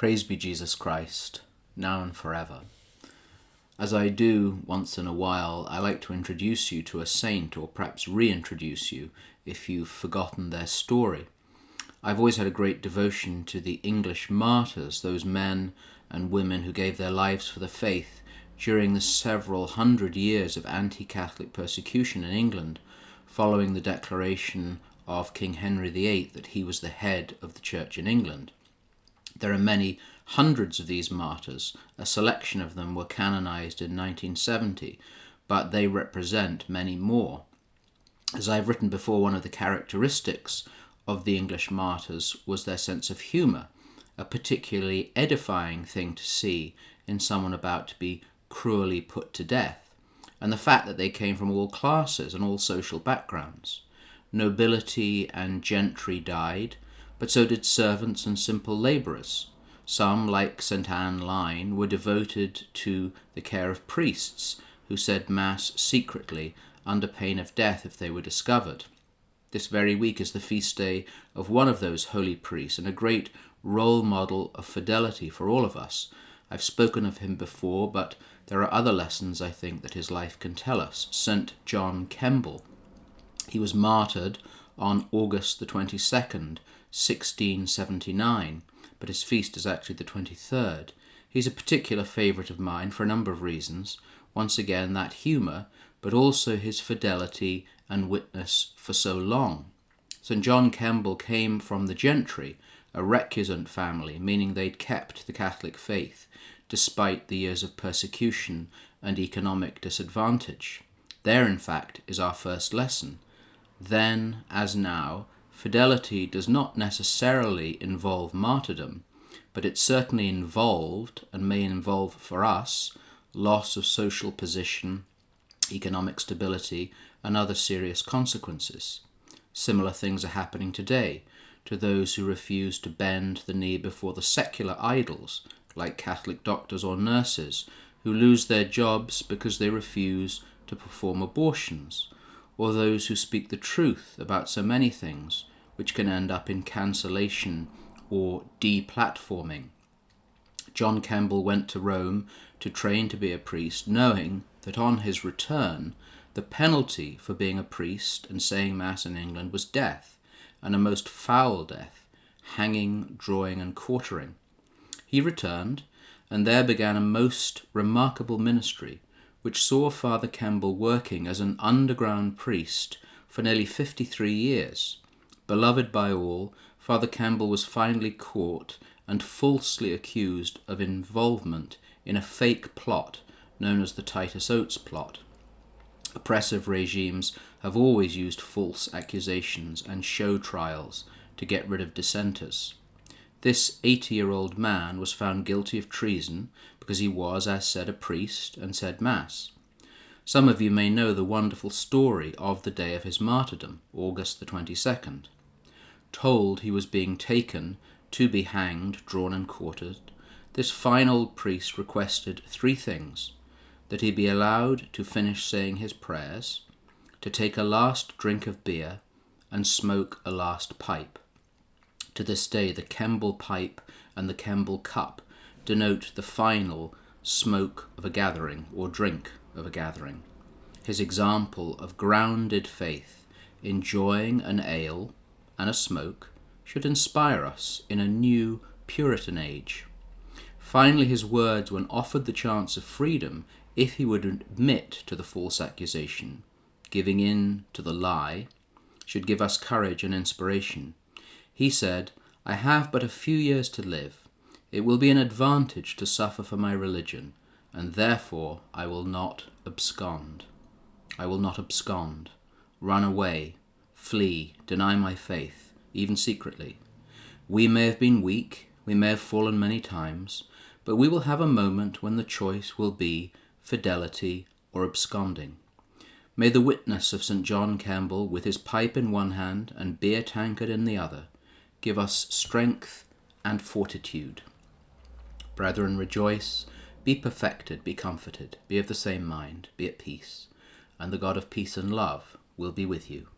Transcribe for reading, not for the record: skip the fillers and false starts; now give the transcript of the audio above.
Praise be Jesus Christ, now and forever. As I do once in a while, I like to introduce you to a saint, or perhaps reintroduce you if you've forgotten their story. I've always had a great devotion to the English martyrs, those men and women who gave their lives for the faith during the several hundred years of anti-Catholic persecution in England, following the declaration of King Henry VIII that he was the head of the Church in England. There are many hundreds of these martyrs. A selection of them were canonized in 1970, but they represent many more. As I've written before, one of the characteristics of the English martyrs was their sense of humour, a particularly edifying thing to see in someone about to be cruelly put to death, and the fact that they came from all classes and all social backgrounds. Nobility and gentry died, but so did servants and simple labourers. Some, like St. Anne Line, were devoted to the care of priests who said Mass secretly under pain of death if they were discovered. This very week is the feast day of one of those holy priests and a great role model of fidelity for all of us. I've spoken of him before, but there are other lessons I think that his life can tell us. St. John Kemble. He was martyred on August the 22nd, 1679, but his feast is actually the 23rd. He's a particular favourite of mine for a number of reasons. Once again, that humour, but also his fidelity and witness for so long. St. John Campbell came from the gentry, a recusant family, meaning they'd kept the Catholic faith despite the years of persecution and economic disadvantage. There, in fact, is our first lesson. Then, as now, fidelity does not necessarily involve martyrdom, but it certainly involved, and may involve for us, loss of social position, economic stability, and other serious consequences. Similar things are happening today to those who refuse to bend the knee before the secular idols, like Catholic doctors or nurses, who lose their jobs because they refuse to perform abortions, or those who speak the truth about so many things, which can end up in cancellation or deplatforming. John Campbell went to Rome to train to be a priest, knowing that on his return, the penalty for being a priest and saying Mass in England was death, and a most foul death, hanging, drawing, and quartering. He returned, and there began a most remarkable ministry, which saw Father Campbell working as an underground priest for nearly 53 years. Beloved by all, Father Campbell was finally caught and falsely accused of involvement in a fake plot known as the Titus Oates plot. Oppressive regimes have always used false accusations and show trials to get rid of dissenters. This 80-year-old man was found guilty of treason because he was, as said, a priest and said Mass. Some of you may know the wonderful story of the day of his martyrdom, August the 22nd. Told he was being taken to be hanged, drawn and quartered, this fine old priest requested three things: that he be allowed to finish saying his prayers, to take a last drink of beer, and smoke a last pipe. To this day, the Kemble pipe and the Kemble cup denote the final smoke of a gathering, or drink of a gathering. His example of grounded faith, enjoying an ale and a smoke, should inspire us in a new Puritan age. Finally, his words, when offered the chance of freedom, if he would admit to the false accusation, giving in to the lie, should give us courage and inspiration. He said, "I have but a few years to live. It will be an advantage to suffer for my religion, and therefore I will not abscond. I will not abscond, run away, flee, deny my faith, even secretly. We may have been weak, we may have fallen many times, but we will have a moment when the choice will be fidelity or absconding." May the witness of St. John Campbell, with his pipe in one hand and beer tankard in the other, give us strength and fortitude. Brethren, rejoice, be perfected, be comforted, be of the same mind, be at peace, and the God of peace and love will be with you.